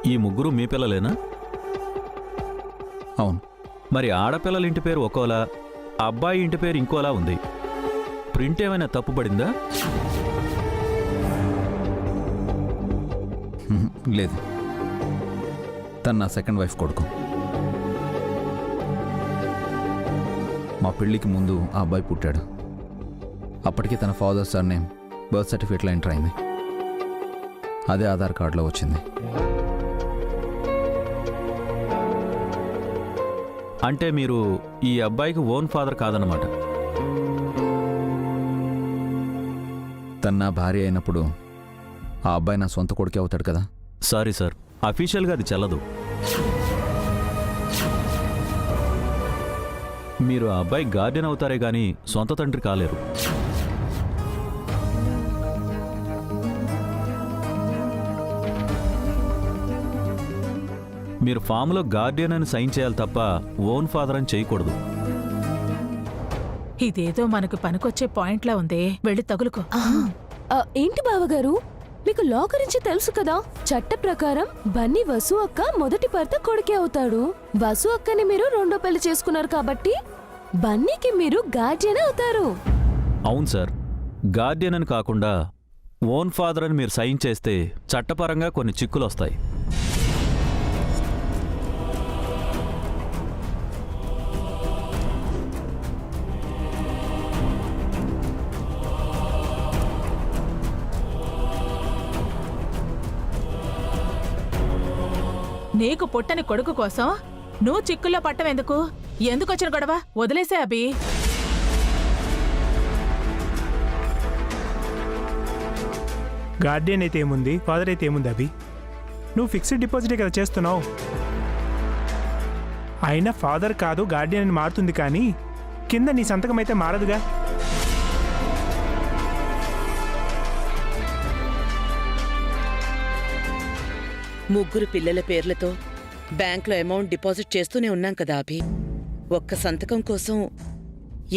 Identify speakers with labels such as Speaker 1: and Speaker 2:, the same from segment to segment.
Speaker 1: ఈ ముగ్గురు మీ పిల్లలేనా?
Speaker 2: అవును.
Speaker 1: మరి ఆడపిల్లల ఇంటి పేరు ఒక్కోలా, అబ్బాయి ఇంటి పేరు ఇంకోలా ఉంది. ప్రింట్ ఏమైనా తప్పుపడిందా?
Speaker 2: లేదు, తను నా సెకండ్ వైఫ్ కొడుకు. మా పెళ్ళికి ముందు ఆ అబ్బాయి పుట్టాడు. అప్పటికి తన ఫాదర్ సర్ నేమ్ బర్త్ సర్టిఫికేట్లో ఎంటర్ అయింది. అదే ఆధార్ కార్డులో వచ్చింది.
Speaker 1: అంటే మీరు ఈ అబ్బాయికి ఓన్ ఫాదర్ కాదన్నమాట.
Speaker 2: తన నా భార్య అయినప్పుడు ఆ అబ్బాయి నా సొంత కొడుకే అవుతాడు కదా.
Speaker 1: సారీ సార్, అఫీషియల్గా అది చెల్లదు. మీరు ఆ అబ్బాయి గార్డియన్ అవుతారే గాని సొంత తండ్రి కాలేరు. మీరు ఫామ్లో గార్డియన్ అని సైన్ చేయాలి తప్ప ఓన్ ఫాదర్ అని చేయకూడదు.
Speaker 3: ఇదేదో మనకు పనికొచ్చే పాయింట్లా ఉందే, వెళ్ళి తగులుకో.
Speaker 4: ఏంటి బావగారు, మీకు లా గురించి తెలుసు కదా. చట్ట ప్రకారం బన్నీ వసు అక్క మొదటి భర్త కొడుకే అవుతాడు. వసు అక్కని మీరు రెండో పెళ్లి చేసుకున్నారు కాబట్టి బన్నీకి మీరు గార్డియన్ అవుతారు.
Speaker 1: అవును సార్, గార్డియన్ అని కాకుండా ఓన్ ఫాదర్ అని మీరు సైన్ చేస్తే చట్టపరంగా కొన్ని చిక్కులు వస్తాయి.
Speaker 3: నీకు పుట్టని కొడుకు కోసం నువ్వు చిక్కుల్లో పట్టవెందుకు? ఎందుకొచ్చిన గొడవ? వదిలేసే అభి.
Speaker 5: గార్డియన్ అయితే ఏముంది, ఫాదర్ అయితే ఏముంది అభి? నువ్వు ఫిక్స్డ్ డిపాజిటే కదా చేస్తున్నావు. అయినా ఫాదర్ కాదు గార్డియన్ అని మారుతుంది, కానీ కింద నీ సంతకం అయితే మారదుగా.
Speaker 6: ముగ్గురు పిల్లల పేర్లతో బ్యాంక్లో అమౌంట్ డిపాజిట్ చేస్తూనే ఉన్నాం కదా అభి. ఒక్క సంతకం కోసం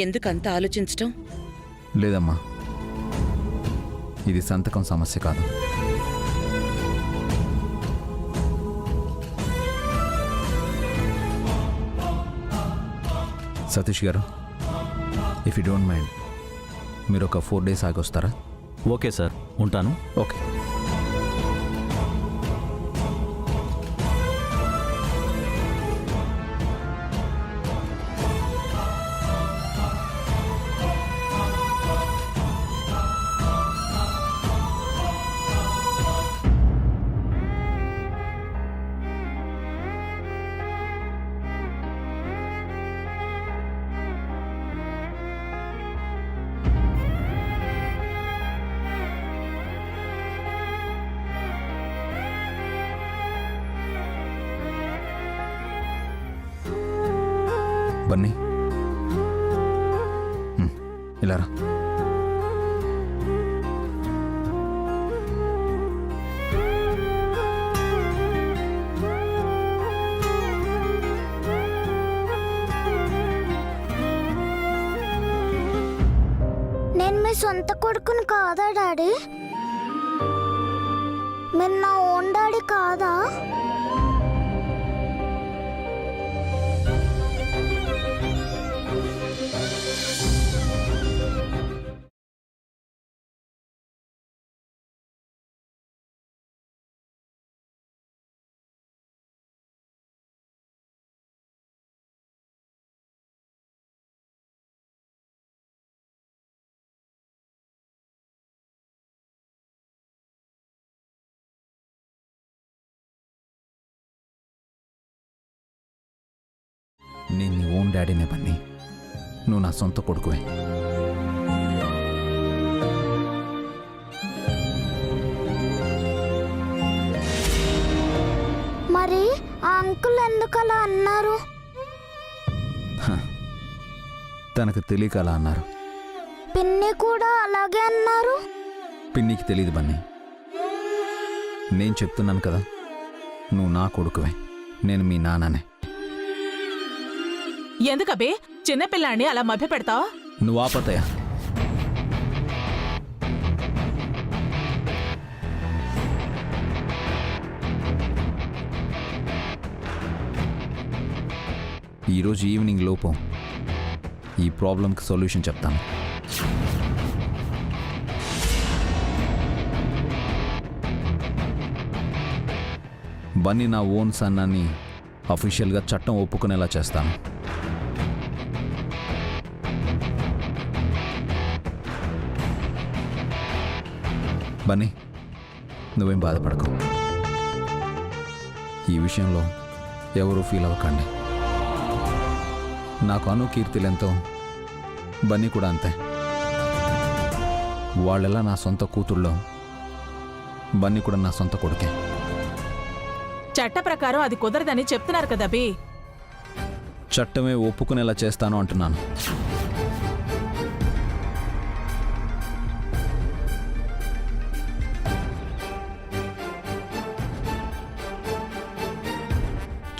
Speaker 6: ఎందుకంత ఆలోచించటం?
Speaker 2: లేదమ్మా, ఇది సంతకం సమస్య కాదు. సతీష్ గారు, ఇఫ్ యూ డోంట్ మైండ్, మీరు ఒక 4 days ఆగి వస్తారా?
Speaker 1: ఓకే సార్, ఉంటాను.
Speaker 2: ఓకే. బన్నీ, ఇలా రా.
Speaker 7: నేను మీ సొంత కొడుకుని కాదా డాడీ? మీరు నా ఓన్ డాడీ కాదా?
Speaker 2: నేను నీ ఓన్ డాడీనే బన్నీ. నువ్వు నా సొంత కొడుకువే.
Speaker 7: మరి ఆ అంకుల్ ఎందుకు అలా అన్నారు?
Speaker 2: తనకు తెలియక అలా అన్నారు.
Speaker 7: పిన్ని కూడా అలాగే అన్నారు.
Speaker 2: పిన్నికి తెలియదు బన్నీ. నేను చెప్తున్నాను కదా, నువ్వు నా కొడుకువే, నేను మీ నాన్ననే.
Speaker 3: ఎందుకబే చిన్నపిల్లాన్ని అలా మభ్య పెడతావు?
Speaker 2: నువ్వు ఆపతయా. ఈరోజు ఈవినింగ్ లోపు ఈ ప్రాబ్లంకి సొల్యూషన్ చెప్తాను. బన్నీ నా ఓన్ సన్ అని అఫీషియల్గా చట్టం ఒప్పుకునేలా చేస్తాను. బన్నీ, నువ్వేం బాధపడకు. ఈ విషయంలో ఎవరూ ఫీల్ అవ్వకండి. నాకు అను కీర్తిలెంతో బన్నీ కూడా అంతే. వాళ్ళెలా నా సొంత కూతుళ్ళో బన్నీ కూడా నా సొంత కొడుకే.
Speaker 3: చట్ట ప్రకారం అది కుదరదని చెప్తున్నారు కదా అభి.
Speaker 2: చట్టమే ఒప్పుకునేలా చేస్తాను అంటున్నాను.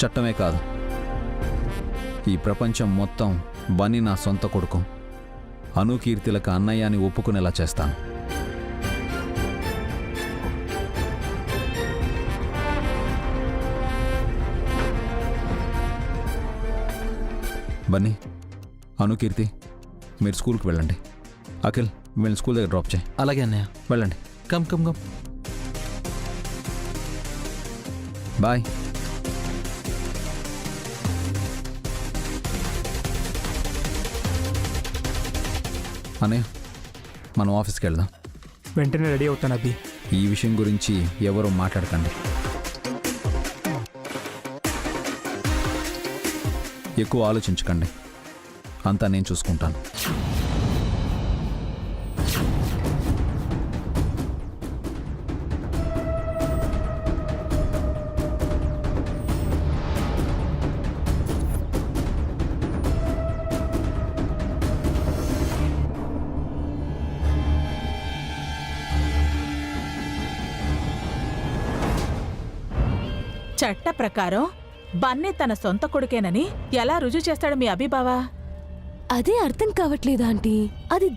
Speaker 2: చట్టమే కాదు, ఈ ప్రపంచం మొత్తం బన్నీ నా సొంత కొడుకు, అను కీర్తిలకు అన్నయ్య అని ఒప్పుకునేలా చేస్తాను. బన్నీ, అను కీర్తి, మీరు స్కూల్కి వెళ్ళండి. అఖిల్, వీళ్ళని స్కూల్ దగ్గర డ్రాప్ చేయి.
Speaker 8: అలాగే అన్నయ్య.
Speaker 2: వెళ్ళండి.
Speaker 8: Come come come.
Speaker 2: బాయ్. అన్నయ్య, మనం ఆఫీస్కి వెళ్దాం.
Speaker 5: వెంటనే రెడీ అవుతాను అభి.
Speaker 2: ఈ విషయం గురించి ఎవరూ మాట్లాడకండి. ఎక్కువ ఆలోచించకండి. అంతా నేను చూసుకుంటాను.
Speaker 3: చట్ట ప్రకారం బన్నీ తన సొంత కొడుకేనని ఎలా రుజువు చేస్తాడు మీ అభిబావా?
Speaker 4: అదే అర్థం కావట్లేదు ఆంటీ. అది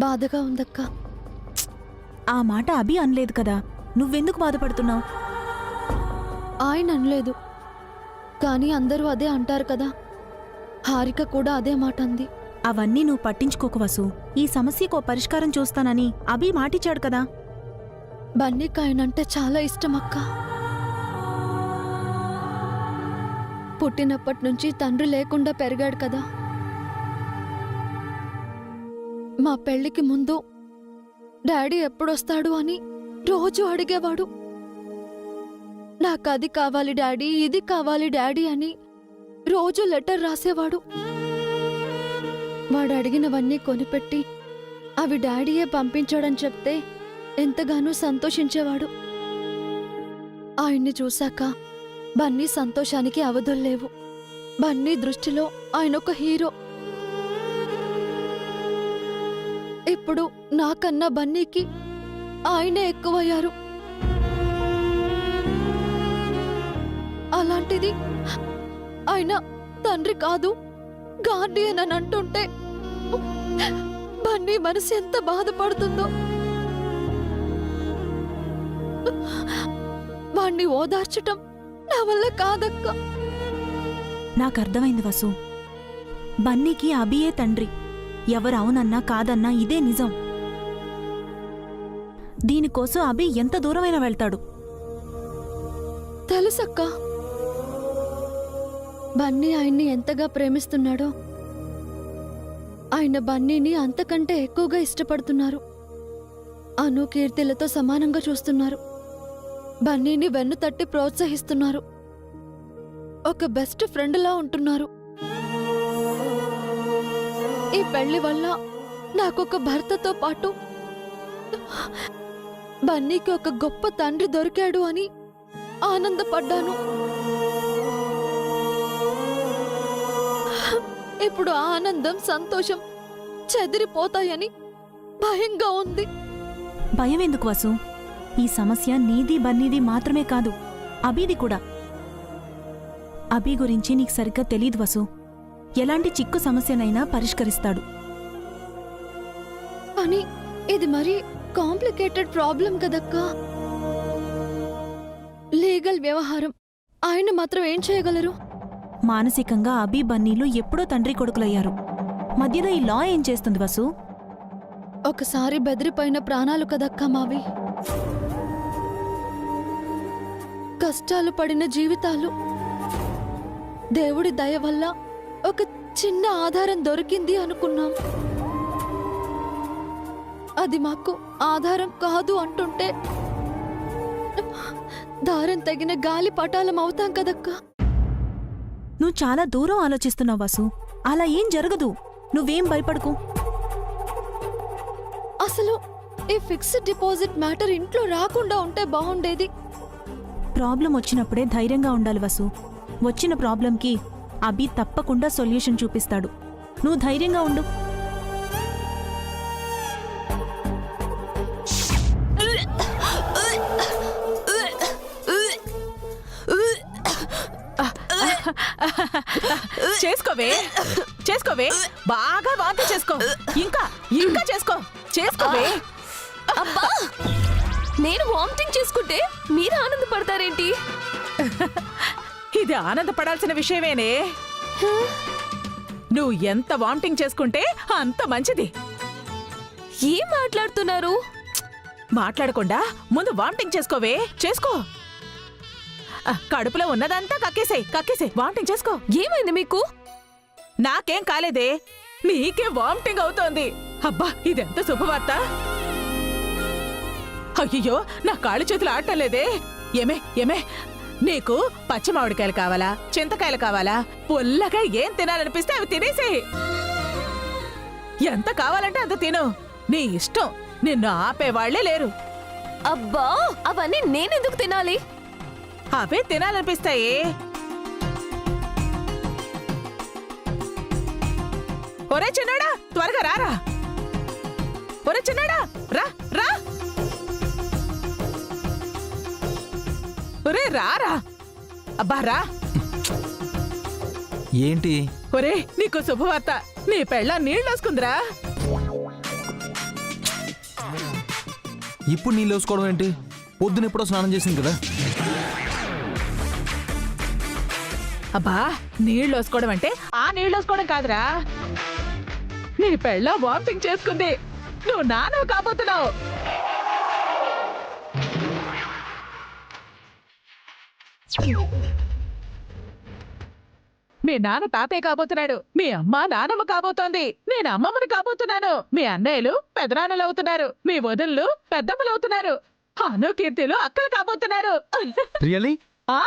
Speaker 4: బాధగా ఉందక్క.
Speaker 9: ఆ మాట అభి అనలేదు కదా, నువ్వెందుకు బాధపడుతున్నావు?
Speaker 4: ఆయన అనలేదు, కానీ అందరూ అదే అంటారు కదా. హారిక కూడా అదే మాట అంది.
Speaker 9: అవన్నీ నువ్వు పట్టించుకోకు వసు. ఈ సమస్యకు పరిష్కారం చూస్తానని అభి మాటిచ్చాడు కదా.
Speaker 4: బన్నీకి ఆయనంటే చాలా ఇష్టం అక్క. పుట్టినప్పటి నుంచి తండ్రి లేకుండా పెరిగాడు కదా. మా పెళ్లికి ముందు డాడీ ఎప్పుడొస్తాడు అని రోజు అడిగేవాడు. నాకది కావాలి డాడీ, ఇది కావాలి డాడీ అని రోజు లెటర్ రాసేవాడు. వాడు అడిగినవన్నీ కొనిపెట్టి అవి డాడీయే పంపించాడని చెప్తే ఎంతగానో సంతోషించేవాడు. ఆయన్ని చూశాక బన్నీ సంతోషానికి అవధుల్లేవు. బన్నీ దృష్టిలో ఆయనొక హీరో. ఇప్పుడు నాకన్నా బన్నీకి ఆయనే ఎక్కువయ్యారు. అలాంటిది ఆయన తండ్రి కాదు, గార్డియన్ అని అంటుంటే బన్నీ మనసు ఎంత బాధపడుతుందో. వాణ్ణి ఓదార్చటం నా వల్ల కాదక్క.
Speaker 9: నాకర్థమైంది వసు. బన్నీకి అభియే తండ్రి. ఎవరు అవునన్నా కాదన్నా ఇదే నిజం. దీనికోసం అభి ఎంత దూరమైనా వెళ్తాడు.
Speaker 4: తెలుసక్క, బన్నీ ఆయన్ని ఎంతగా ప్రేమిస్తున్నాడో. ఆయన బన్నీని అంతకంటే ఎక్కువగా ఇష్టపడుతున్నారు.
Speaker 8: అను కీర్తిలతో సమానంగా చూస్తున్నారు. బన్నీని వెన్ను తట్టి ప్రోత్సహిస్తున్నారు. ఒక బెస్ట్ ఫ్రెండ్లా ఉంటున్నారు. ఈ పెళ్లి వల్ల నాకొక భర్తతో పాటు బన్నీకి ఒక గొప్ప తండ్రి దొరికాడు అని ఆనందపడ్డాను. ఇప్పుడు ఆనందం, సంతోషం చెదిరిపోతాయని భయంగా ఉంది.
Speaker 9: భయం ఎందుకు వసు? ఈ సమస్య నీది బన్నీది మాత్రమే కాదు, అబీది కూడా. అబీ గురించి నీకు సరిగ్గా తెలీదు వసు. ఎలాంటి చిక్కు సమస్యనైనా పరిష్కరిస్తాడు.
Speaker 8: కానీ ఇది మరీ కాంప్లికేటెడ్ ప్రాబ్లం కదక్కా. లీగల్ వ్యవహారం. ఆయన మాత్రం ఏం చేయగలరు?
Speaker 9: మానసికంగా అబీ బన్నీలు ఎప్పుడో తండ్రి కొడుకులయ్యారు. మధ్యలో ఈ లా ఏం చేస్తుంది వసు?
Speaker 8: ఒకసారి బెదిరిపోయిన ప్రాణాలు కదక్కా మావి. కష్టాలు పడిన జీవితాలు. దేవుడి దయ వల్ల ఒక చిన్న ఆధారం దొరికింది అనుకున్నాం. అది మాకు ఆధారం కాదు అంటుంటే దారం తగిన గాలి పటాలం అవుతాం కదక్కా.
Speaker 9: నువ్వు చాలా దూరం ఆలోచిస్తున్నావు వసు. అలా ఏం జరగదు. నువ్వేం భయపడకు.
Speaker 8: అసలు ఈ ఫిక్స్డ్ డిపాజిట్ మ్యాటర్ ఇంట్లో రాకుండా ఉంటే బాగుండేది.
Speaker 9: ప్రాబ్లం వచ్చినప్పుడే ధైర్యంగా ఉండాలి వసు. వచ్చిన ప్రాబ్లంకి అబీ తప్పకుండా సొల్యూషన్ చూపిస్తాడు. నువ్వు ధైర్యంగా ఉండు.
Speaker 3: చేసుకోవే, చేసుకోవే, బాగా వాంతి చేసుకో. ఇంకా ఇంకా చేసుకో, చేసుకోవే.
Speaker 4: అబ్బా, నేను వామిటింగ్ చేసుకుంటే మీరు ఆనందపడతారేంటి?
Speaker 3: ఇది ఆనందపడాల్సిన విషయమేనే. నువ్వు ఎంత వామిటింగ్ చేసుకుంటే అంత మంచిది.
Speaker 4: ఏం మాట్లాడుతున్నారు?
Speaker 3: మాట్లాడకుండా ముందు వామిటింగ్ చేసుకోవే, చేసుకో. కడుపులో ఉన్నదంతా కక్కేసేయ్, కక్కేసేయ్, వామిటింగ్ చేసుకో.
Speaker 4: ఏమైంది మీకు?
Speaker 3: నాకేం కాలేదే, నీకే వామిటింగ్ అవుతోంది. అబ్బా, ఇదెంత శుభవార్త. అయ్యో, నా కాళ్ళు చేతులు ఆడటం లేదే. ఏమే ఏమే, నీకు పచ్చి మామిడికాయలు కావాలా, చింతకాయలు కావాలా? పుల్లగా ఏం తినాలనిపిస్తే అవి తినేసేయ్. ఎంత కావాలంటే అంత తిను, నీ ఇష్టం. నిన్ను ఆపేవాళ్లే లేరు.
Speaker 4: అబ్బా, అవన్నీ నేనెందుకు తినాలి?
Speaker 3: అవే తినాలనిపిస్తాయి. ఒరే చిన్నాడా, త్వరగా రారా. ఒరే చిన్నాడా, రా రా. ఒరే రారా. అబ్బా రా.
Speaker 2: ఏంటి?
Speaker 3: ఒరే, నీకు శుభవార్త. నీ పెళ్ళ నీళ్ళొసుకుందిరా.
Speaker 2: ఇప్పుడు నీళ్ళు వేసుకోవడం ఏంటి? పొద్దున ఎప్పుడో స్నానం చేసింది కదా.
Speaker 3: అబ్బా, నీళ్ళొసుకోవడం అంటే ఆ నీళ్ళొసుకోవడం కాదురా. నీ పెళ్ళ వామిటింగ్ చేసుకుంది. నువ్వు నానవ కాబోతున్నావు. మీ నాన్న తాతయ్య కాబోతున్నాడు. మీ అమ్మ నానమ్మ కాబోతోంది. నేను అమ్మమ్మని కాబోతున్నాను. మీ అన్నయ్యలు పెదనాన్నలు అవుతున్నారు. మీ వదిళ్ళు పెద్దమ్మలు అవుతున్నారు. అను కీర్తిలు అక్కలు కాబోతున్నారు.
Speaker 2: రియలీ?
Speaker 3: ఆ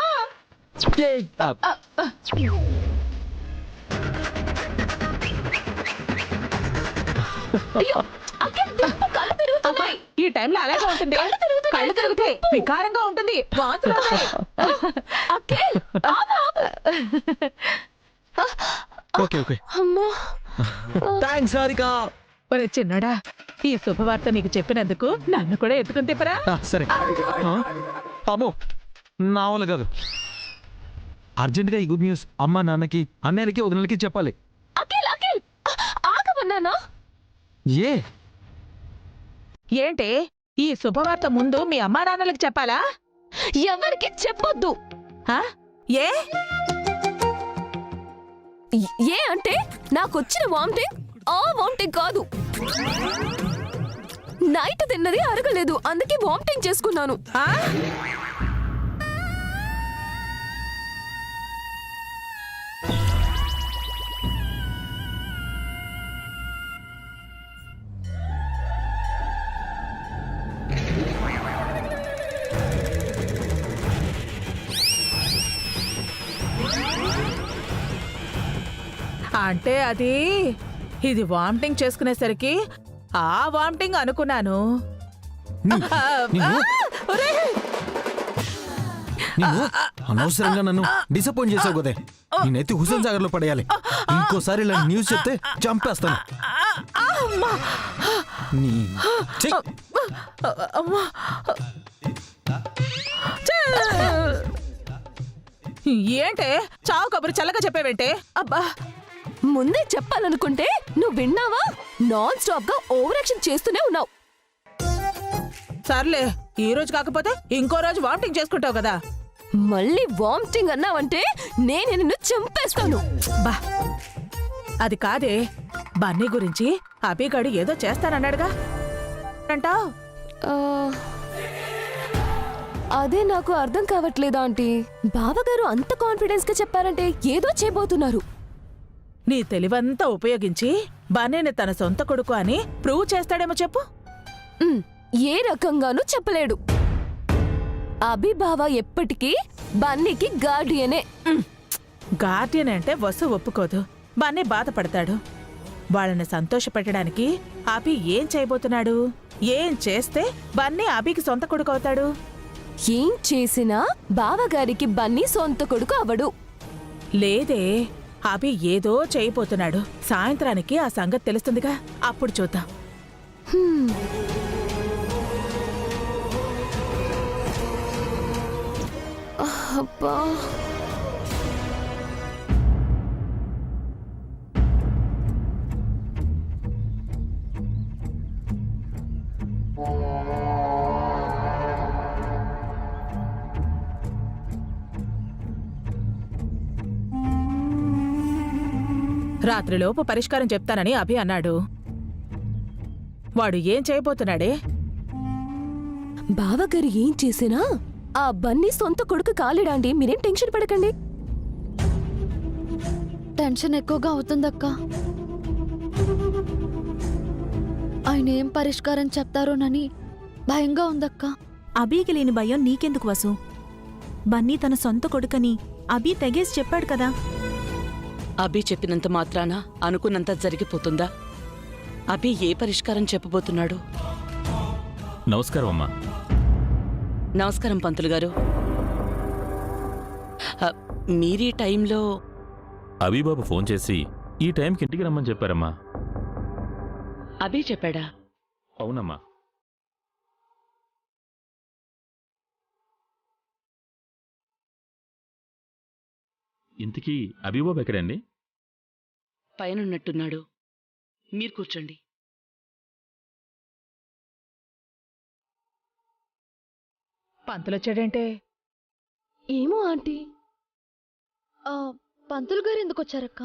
Speaker 3: అమ్మాయి, ఈ టైంలో అలాగే ఉంటుంది. కళ్ళు తిరుగుతాయి, వికారంగా ఉంటుంది, వాంతులు వస్తాయి.
Speaker 2: Okay okay.
Speaker 4: అమ్మా,
Speaker 2: థాంక్స్ హారిక.
Speaker 3: ఒరే చిన్నడా, ఈ శుభవార్త నీకు చెప్పినందుకు నన్ను కూడా ఎత్తుకుని తిప్పరా.
Speaker 2: సరే. అమ్మో, నా వల్ల కాదు. అర్జెంటుగా ఈ గుడ్ న్యూస్ అమ్మ, నాన్నకి, అన్నయ్యలకి, వదినలకి చెప్పాలి.
Speaker 4: అఖిల్, అఖిల్, ఆగమన్నానా?
Speaker 2: ఏ
Speaker 3: ఏంటి, ఈ శుభవార్త ముందు మీ అమ్మా నాన్నలకు చెప్పాలా?
Speaker 4: ఎవరికి చెప్పొద్దు.
Speaker 3: ఆ? ఏ
Speaker 4: ఏ అంటే నాకొచ్చిన వామిటింగ్ ఆ వామిటింగ్ కాదు. నైట్ తిన్నది అరగలేదు, అందుకే వామిటింగ్ చేసుకున్నాను.
Speaker 3: ఆ? అంటే ఇది వామిటింగ్ చేసుకునేసరికి ఆ వామిటింగ్ అనుకున్నాను.
Speaker 2: అనవసరంగా నన్ను డిసప్పాయింట్ చేసావు కదే. నేనైతే హుసేన్ సాగర్ లో పడేయాలి. ఇంకోసారి ఇలా న్యూస్ చెప్తే చంపేస్తాను.
Speaker 3: ఏంటే చావు కబురు చల్లగా చెప్పేవేంటే?
Speaker 4: అబ్బా, ముందే చెప్పాలనుకుంటే నువ్వు విన్నావా? నాన్ స్టాప్ గా ఓవర్ యాక్షన్ చేస్తూనే ఉన్నావు.
Speaker 3: సర్లే, ఈ రోజు కాకపోతే ఇంకో రోజు వామిటింగ్ చేసుకుంటావు కదా.
Speaker 4: మళ్ళీ వామిటింగ్ అన్నావంటే నేను నిన్ను చంపేస్తాను.
Speaker 3: బా, అది కాదే, బన్నీ గురించి అభిగాడు ఏదో చేస్తానన్నాడుగా అంటావ్.
Speaker 4: ఆ, అదే నాకు అర్థం కావట్లేదు ఆంటీ. బావగారు అంత కాన్ఫిడెన్స్ గా చెప్పారంటే ఏదో చేయబోతున్నారు.
Speaker 3: నీ తెలివంతా ఉపయోగించి బన్నీని తన సొంత కొడుకు అని ప్రూవ్ చేస్తాడేమో చెప్పు.
Speaker 4: ఏ రకంగానూ చెప్పలేడు. అభిబావ ఎప్పటికీ బన్నీకి గార్డియనే.
Speaker 3: గార్డియన్ అంటే వసు ఒప్పుకోదు, బన్నీ బాధపడతాడు. వాళ్ళని సంతోషపెట్టడానికి అభి ఏం చేయబోతున్నాడు? ఏం చేస్తే బన్నీ అభికి సొంత కొడుకు అవుతాడు?
Speaker 4: ఏం చేసినా బావగారికి బన్నీ సొంత కొడుకు అవడు.
Speaker 3: లేదే, అభి ఏదో చేయబోతున్నాడు. సాయంత్రానికి ఆ సంగతి తెలుస్తుందిగా, అప్పుడు చూద్దాం.
Speaker 4: అబ్బా,
Speaker 3: రాత్రిలోపు పరిష్కారం చెప్తానని అభి అన్నాడు. వాడు ఏం చేయబోతున్నాడే?
Speaker 4: బావగారు ఏం చేసినా ఆ బన్నీ సొంత కొడుకు కాలేడాండి. మీరేం టెన్షన్ పడకండి.
Speaker 8: టెన్షన్ ఎక్కువగా అవుతుందక్క. ఆయన ఏం పరిష్కారం చెప్తారోనని భయంగా ఉందక్క.
Speaker 9: అబీకి లేని భయం నీకెందుకు వసు? బన్నీ తన సొంత కొడుకని అబీ తెగేసి చెప్పాడు కదా.
Speaker 6: అభి చెప్పినంత మాత్రాన అనుకున్నంత జరిగిపోతుందా? అభి ఏ పరిష్కారం చెప్పబోతున్నాడు?
Speaker 1: నమస్కారం అమ్మా.
Speaker 6: నమస్కారం పంతులు గారు. మీరీ టైంలో
Speaker 1: అభిబాబు ఫోన్ చేసి ఈ టైంకి ఇంటికి రమ్మని చెప్పారమ్మా.
Speaker 6: అభి చెప్పాడా?
Speaker 1: అవునమ్మా. ఇంతకీ అభిబాబు ఎక్కడండి?
Speaker 6: పైనున్నట్టున్నాడు. మీరు కూర్చోండి.
Speaker 3: పంతులొచ్చాడంటే?
Speaker 4: ఏమో ఆంటీ.
Speaker 8: పంతులు గారు ఎందుకు వచ్చారక్క?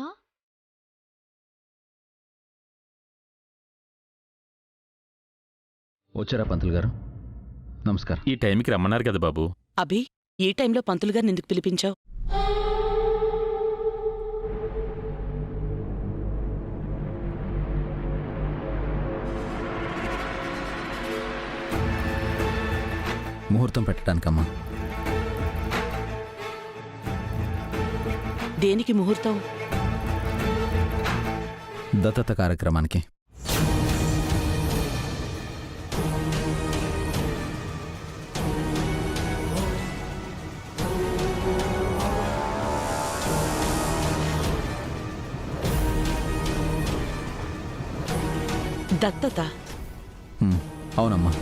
Speaker 2: వచ్చారా పంతులు గారు? నమస్కారం.
Speaker 1: ఈ టైంకి రమ్మన్నారు కదా బాబు.
Speaker 6: అభి, ఈ టైంలో పంతులు గారిని ఎందుకు పిలిపించావు?
Speaker 2: ముహూర్తం పెట్టడానికమ్మా.
Speaker 6: దేనికి ముహూర్తం?
Speaker 2: దత్తత కార్యక్రమానికి.
Speaker 6: దత్తత?
Speaker 2: అవునమ్మా,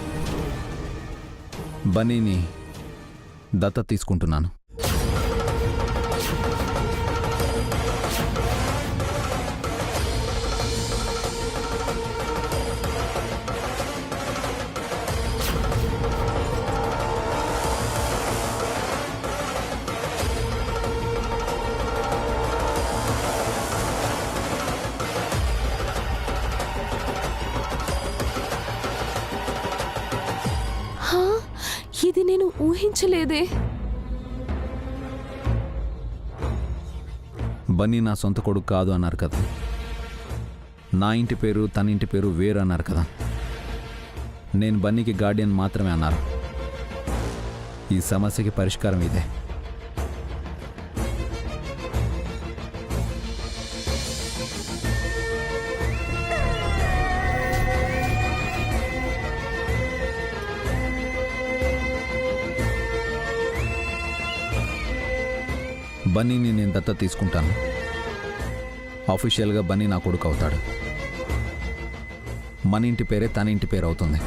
Speaker 2: బన్నీని దత్తత తీసుకుంటున్నాను.
Speaker 4: ఇది నేను ఊహించలేదే.
Speaker 2: బన్నీ నా సొంత కొడుకు కాదు అన్నారు కదా. నా ఇంటి పేరు తన ఇంటి పేరు వేరు అన్నారు కదా. నేను బన్నీకి గార్డియన్ మాత్రమే అన్నారు. ఈ సమస్యకి పరిష్కారం ఇదే. బన్నీని నేను దత్తత తీసుకుంటాను. ఆఫీషియల్గా బన్నీ నా కొడుకు అవుతాడు. మన ఇంటి పేరే తన ఇంటి పేరు అవుతుంది.